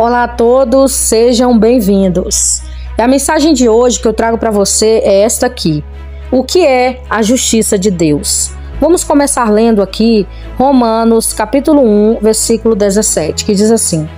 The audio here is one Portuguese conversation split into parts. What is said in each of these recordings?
Olá a todos, sejam bem-vindos. E a mensagem de hoje que eu trago para você é esta aqui. O que é a justiça de Deus? Vamos começar lendo aqui Romanos capítulo 1, versículo 17, que diz assim: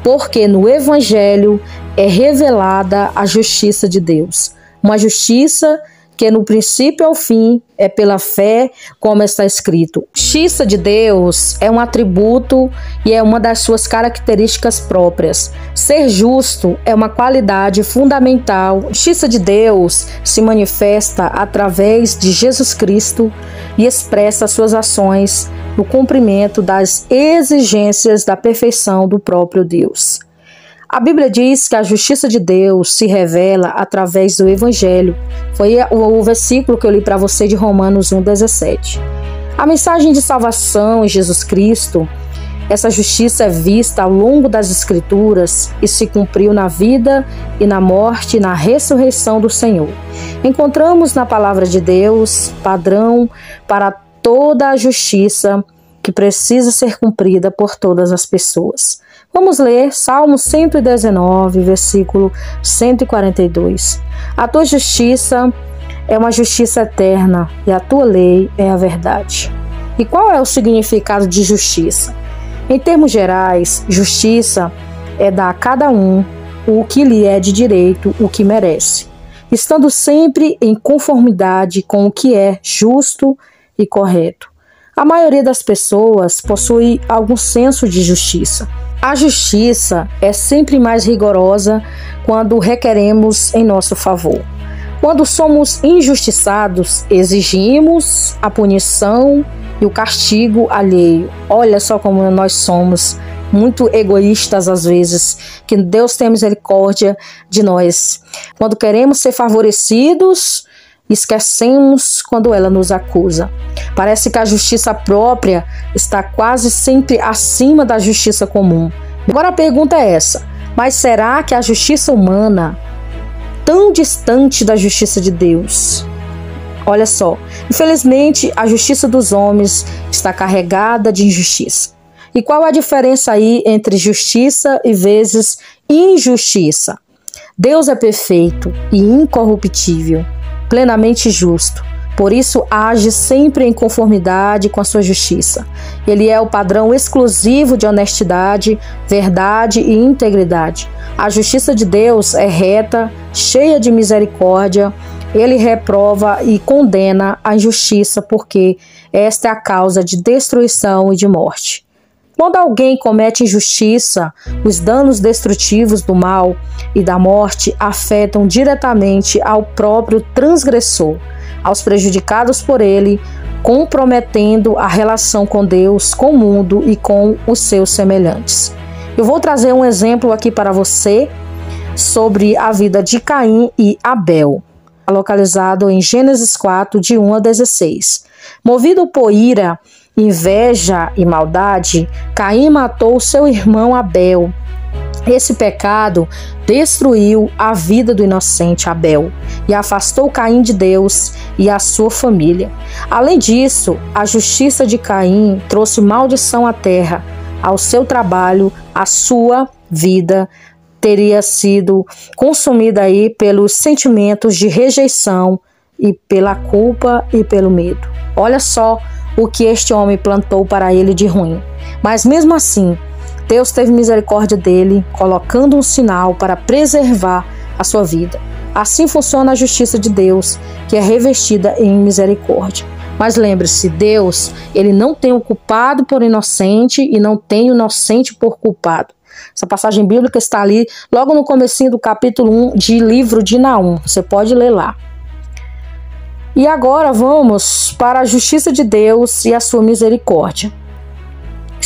porque no Evangelho é revelada a justiça de Deus, uma justiça que no princípio ao fim é pela fé, como está escrito. Justiça de Deus é um atributo e é uma das suas características próprias. Ser justo é uma qualidade fundamental. A justiça de Deus se manifesta através de Jesus Cristo e expressa suas ações no cumprimento das exigências da perfeição do próprio Deus. A Bíblia diz que a justiça de Deus se revela através do Evangelho. Foi o versículo que eu li para você de Romanos 1,17. A mensagem de salvação em Jesus Cristo, essa justiça é vista ao longo das Escrituras e se cumpriu na vida e na morte e na ressurreição do Senhor. Encontramos na palavra de Deus padrão para toda a justiça que precisa ser cumprida por todas as pessoas. Vamos ler Salmo 119, versículo 142. A tua justiça é uma justiça eterna e a tua lei é a verdade. E qual é o significado de justiça? Em termos gerais, justiça é dar a cada um o que lhe é de direito, o que merece, estando sempre em conformidade com o que é justo e correto. A maioria das pessoas possui algum senso de justiça. A justiça é sempre mais rigorosa quando requeremos em nosso favor. Quando somos injustiçados, exigimos a punição e o castigo alheio. Olha só como nós somos muito egoístas às vezes, que Deus tenha misericórdia de nós. Quando queremos ser favorecidos, esquecemos quando ela nos acusa. Parece que a justiça própria está quase sempre acima da justiça comum. Agora a pergunta é essa: mas será que a justiça humana, tão distante da justiça de Deus? Olha só, infelizmente a justiça dos homens está carregada de injustiça. E qual a diferença aí entre justiça e vezes injustiça? Deus é perfeito e incorruptível, plenamente justo. Por isso, age sempre em conformidade com a sua justiça. Ele é o padrão exclusivo de honestidade, verdade e integridade. A justiça de Deus é reta, cheia de misericórdia. Ele reprova e condena a injustiça, porque esta é a causa de destruição e de morte. Quando alguém comete injustiça, os danos destrutivos do mal e da morte afetam diretamente ao próprio transgressor, aos prejudicados por ele, comprometendo a relação com Deus, com o mundo e com os seus semelhantes. Eu vou trazer um exemplo aqui para você sobre a vida de Caim e Abel, localizado em Gênesis 4, de 1 a 16. Movido por ira, inveja e maldade, Caim matou seu irmão Abel. Esse pecado destruiu a vida do inocente Abel e afastou Caim de Deus e a sua família. Além disso, a justiça de Caim trouxe maldição à terra, ao seu trabalho, à sua vida teria sido consumida aí pelos sentimentos de rejeição e pela culpa e pelo medo. Olha só o que este homem plantou para ele de ruim. Mas mesmo assim, Deus teve misericórdia dele, colocando um sinal para preservar a sua vida. Assim funciona a justiça de Deus, que é revestida em misericórdia. Mas lembre-se, Deus, ele não tem o culpado por inocente e não tem o inocente por culpado. Essa passagem bíblica está ali, logo no comecinho do capítulo 1 de livro de Naum. Você pode ler lá. E agora vamos para a justiça de Deus e a sua misericórdia.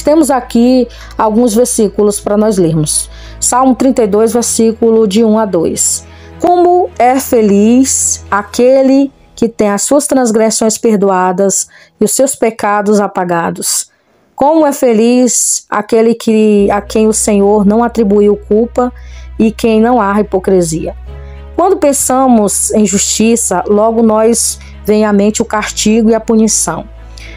Temos aqui alguns versículos para nós lermos. Salmo 32, versículo de 1 a 2. Como é feliz aquele que tem as suas transgressões perdoadas e os seus pecados apagados. Como é feliz aquele a quem o Senhor não atribuiu culpa e quem não há hipocrisia. Quando pensamos em justiça, logo nós vem à mente o castigo e a punição,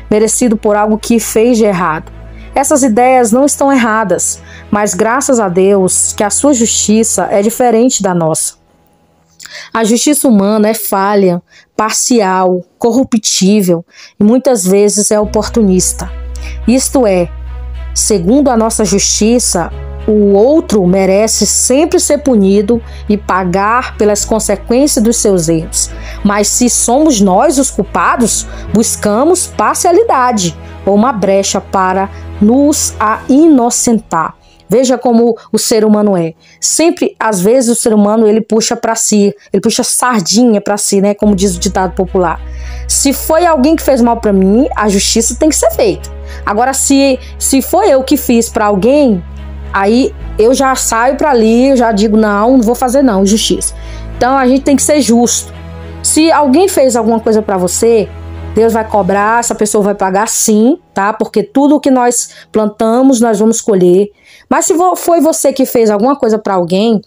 merecido por algo que fez de errado. Essas ideias não estão erradas, mas graças a Deus que a sua justiça é diferente da nossa. A justiça humana é falha, parcial, corruptível e muitas vezes é oportunista. Isto é, segundo a nossa justiça, o outro merece sempre ser punido e pagar pelas consequências dos seus erros. Mas se somos nós os culpados, buscamos parcialidade ou uma brecha para nos inocentar. Veja como o ser humano é. Sempre, às vezes, o ser humano ele puxa para si, ele puxa sardinha para si, né? Como diz o ditado popular. Se foi alguém que fez mal para mim, a justiça tem que ser feita. Agora, se foi eu que fiz para alguém, aí eu já saio para ali, eu já digo, não vou fazer não, justiça. Então, a gente tem que ser justo. Se alguém fez alguma coisa para você, Deus vai cobrar, essa pessoa vai pagar sim, tá? Porque tudo que nós plantamos, nós vamos colher. Mas se foi você que fez alguma coisa para alguém,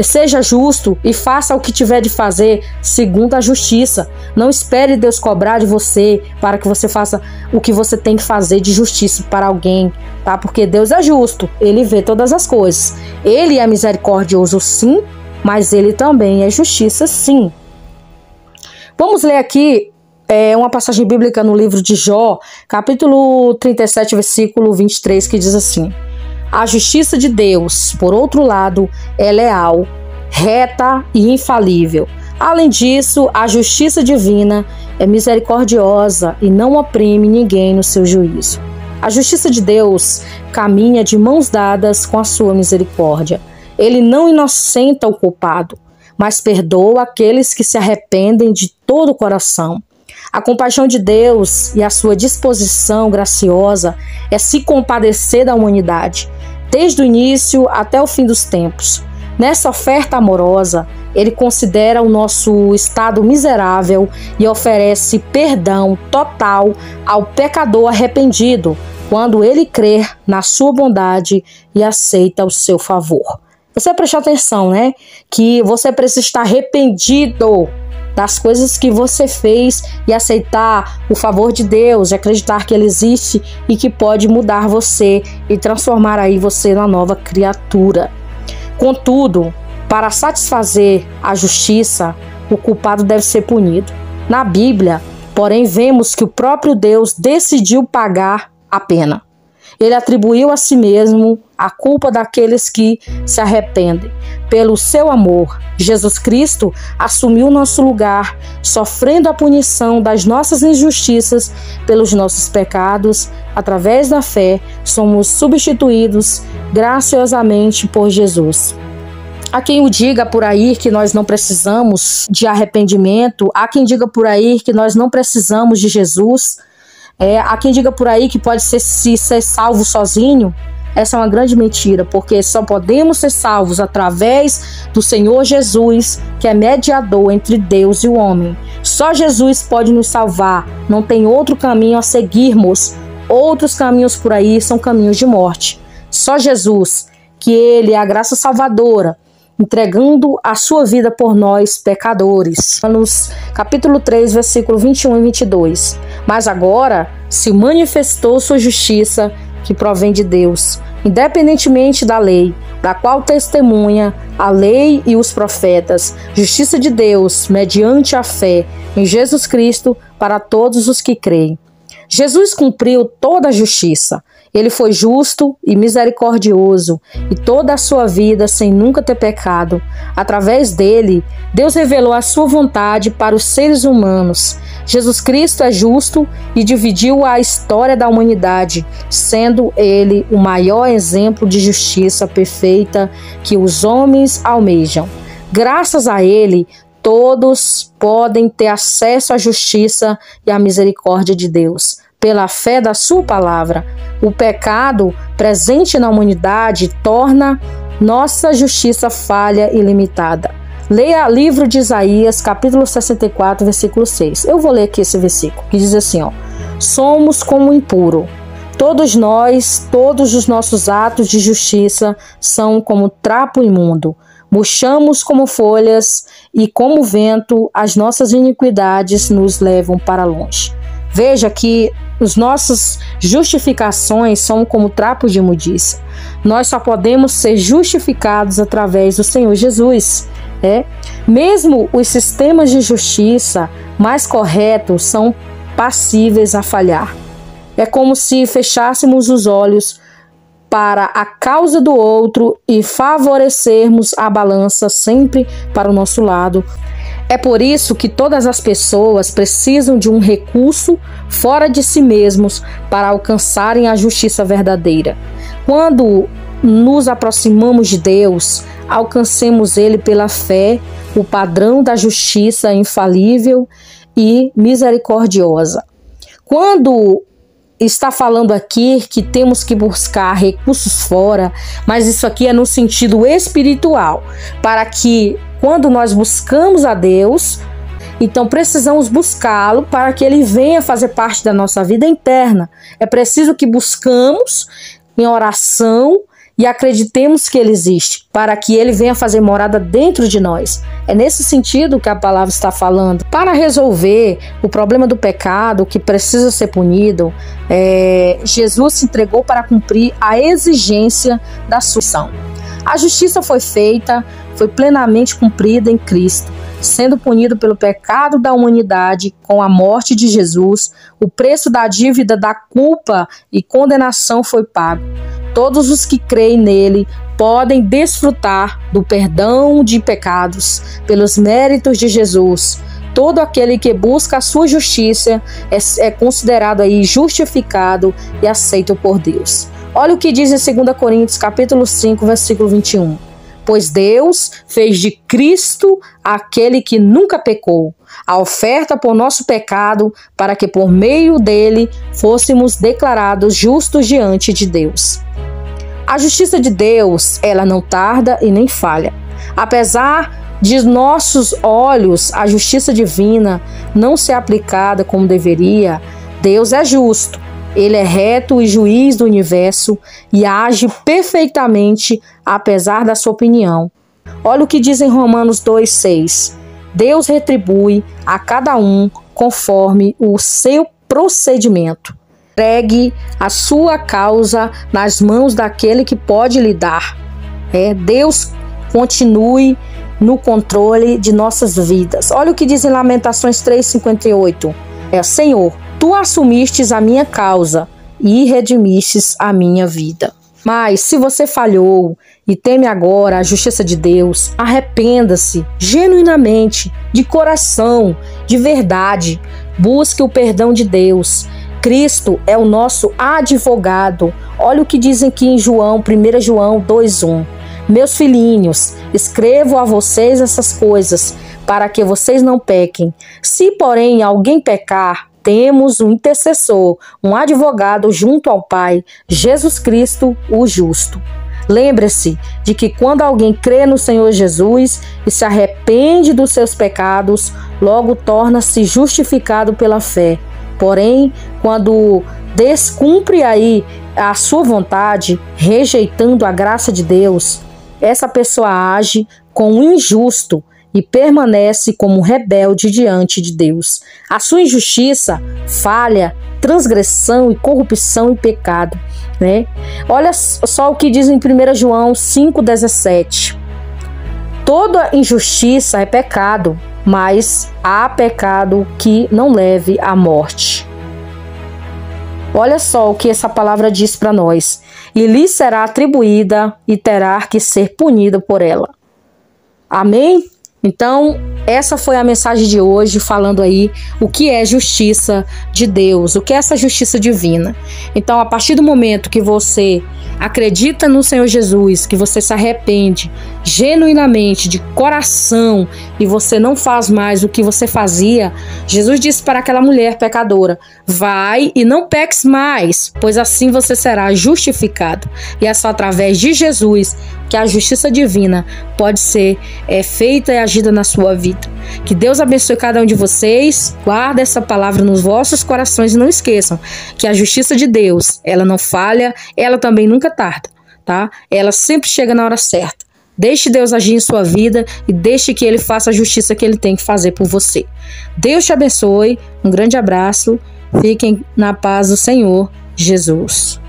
seja justo e faça o que tiver de fazer segundo a justiça. Não espere Deus cobrar de você para que você faça o que você tem que fazer de justiça para alguém, tá? Porque Deus é justo, Ele vê todas as coisas. Ele é misericordioso sim, mas Ele também é justiça sim. Vamos ler aqui uma passagem bíblica no livro de Jó, capítulo 37, versículo 23, que diz assim: a justiça de Deus, por outro lado, é leal, reta e infalível. Além disso, a justiça divina é misericordiosa e não oprime ninguém no seu juízo. A justiça de Deus caminha de mãos dadas com a sua misericórdia. Ele não inocenta o culpado, mas perdoa aqueles que se arrependem de todo o coração. A compaixão de Deus e a sua disposição graciosa é se compadecer da humanidade, desde o início até o fim dos tempos. Nessa oferta amorosa, Ele considera o nosso estado miserável e oferece perdão total ao pecador arrependido, quando ele crer na sua bondade e aceita o seu favor. Você prestou atenção, né? Que você precisa estar arrependido das coisas que você fez e aceitar o favor de Deus, acreditar que Ele existe e que pode mudar você e transformar aí você na nova criatura. Contudo, para satisfazer a justiça, o culpado deve ser punido. Na Bíblia, porém, vemos que o próprio Deus decidiu pagar a pena. Ele atribuiu a si mesmo a culpa daqueles que se arrependem. Pelo seu amor, Jesus Cristo assumiu nosso lugar, sofrendo a punição das nossas injustiças pelos nossos pecados. Através da fé, somos substituídos graciosamente por Jesus. Há quem o diga por aí que nós não precisamos de arrependimento, há quem diga por aí que nós não precisamos de Jesus. Há quem diga por aí que pode ser salvo sozinho. Essa é uma grande mentira, porque só podemos ser salvos através do Senhor Jesus, que é mediador entre Deus e o homem. Só Jesus pode nos salvar, não tem outro caminho a seguirmos. Outros caminhos por aí são caminhos de morte. Só Jesus, que Ele é a graça salvadora, entregando a sua vida por nós, pecadores. Romanos capítulo 3, versículo 21 e 22. Mas agora se manifestou sua justiça, que provém de Deus, independentemente da lei, da qual testemunha a lei e os profetas, justiça de Deus, mediante a fé em Jesus Cristo, para todos os que creem. Jesus cumpriu toda a justiça. Ele foi justo e misericordioso, e toda a sua vida sem nunca ter pecado. Através dele, Deus revelou a sua vontade para os seres humanos. Jesus Cristo é justo e dividiu a história da humanidade, sendo ele o maior exemplo de justiça perfeita que os homens almejam. Graças a ele, todos podem ter acesso à justiça e à misericórdia de Deus. Pela fé da sua palavra, o pecado presente na humanidade torna nossa justiça falha e limitada. Leia o livro de Isaías, capítulo 64, versículo 6. Eu vou ler aqui esse versículo, que diz assim, somos como impuro. Todos nós, todos os nossos atos de justiça são como trapo imundo. Murchamos como folhas e como vento, as nossas iniquidades nos levam para longe. Veja que as nossas justificações são como trapos de imundícia. Nós só podemos ser justificados através do Senhor Jesus. Mesmo os sistemas de justiça mais corretos são passíveis a falhar. É como se fechássemos os olhos para a causa do outro e favorecermos a balança sempre para o nosso lado. É por isso que todas as pessoas precisam de um recurso fora de si mesmos para alcançarem a justiça verdadeira. Quando nos aproximamos de Deus, alcancemos Ele pela fé, o padrão da justiça infalível e misericordiosa. Quando está falando aqui que temos que buscar recursos fora, mas isso aqui é no sentido espiritual, para que quando nós buscamos a Deus, então precisamos buscá-lo para que ele venha fazer parte da nossa vida interna. É preciso que buscamos em oração e acreditemos que ele existe, para que ele venha fazer morada dentro de nós. É nesse sentido que a palavra está falando. Para resolver o problema do pecado que precisa ser punido, Jesus se entregou para cumprir a exigência da sua missão. A justiça foi feita, foi plenamente cumprida em Cristo, sendo punido pelo pecado da humanidade com a morte de Jesus. O preço da dívida da culpa e condenação foi pago. Todos os que creem nele podem desfrutar do perdão de pecados pelos méritos de Jesus. Todo aquele que busca a sua justiça é considerado aí justificado e aceito por Deus. Olha o que diz em 2 Coríntios capítulo 5, versículo 21. Pois Deus fez de Cristo aquele que nunca pecou, a oferta por nosso pecado, para que por meio dele fôssemos declarados justos diante de Deus. A justiça de Deus, ela não tarda e nem falha. Apesar de nossos olhos a justiça divina não ser aplicada como deveria, Deus é justo. Ele é reto e juiz do universo e age perfeitamente apesar da sua opinião. Olha o que diz em Romanos 2,6. Deus retribui a cada um conforme o seu procedimento. Entregue a sua causa nas mãos daquele que pode lhe dar. Deus continue no controle de nossas vidas. Olha o que diz em Lamentações 3,58. Senhor, tu assumistes a minha causa e redimistes a minha vida. Mas se você falhou e teme agora a justiça de Deus, arrependa-se genuinamente, de coração, de verdade. Busque o perdão de Deus. Cristo é o nosso advogado. Olha o que dizem aqui em 1 João 2,1. Meus filhinhos, escrevo a vocês essas coisas, para que vocês não pequem. Se, porém, alguém pecar, temos um intercessor, um advogado junto ao Pai, Jesus Cristo, o justo. Lembre-se de que quando alguém crê no Senhor Jesus e se arrepende dos seus pecados, logo torna-se justificado pela fé. Porém, quando descumpre aí a sua vontade, rejeitando a graça de Deus, essa pessoa age com o injusto e permanece como rebelde diante de Deus. A sua injustiça, falha, transgressão e corrupção e pecado. Olha só o que diz em 1 João 5,17. Toda injustiça é pecado, mas há pecado que não leve à morte. Olha só o que essa palavra diz para nós. E lhe será atribuída e terá que ser punida por ela. Amém? Então, essa foi a mensagem de hoje, falando aí o que é justiça de Deus, o que é essa justiça divina. Então, a partir do momento que você acredita no Senhor Jesus, que você se arrepende genuinamente, de coração, e você não faz mais o que você fazia, Jesus disse para aquela mulher pecadora: vai e não peques mais, pois assim você será justificado. E é só através de Jesus que a justiça divina pode ser feita e agida na sua vida. Que Deus abençoe cada um de vocês. Guarda essa palavra nos vossos corações e não esqueçam que a justiça de Deus, ela não falha, ela também nunca tarda, tá? Ela sempre chega na hora certa. Deixe Deus agir em sua vida e deixe que Ele faça a justiça que Ele tem que fazer por você. Deus te abençoe, um grande abraço Fiquem na paz do Senhor Jesus.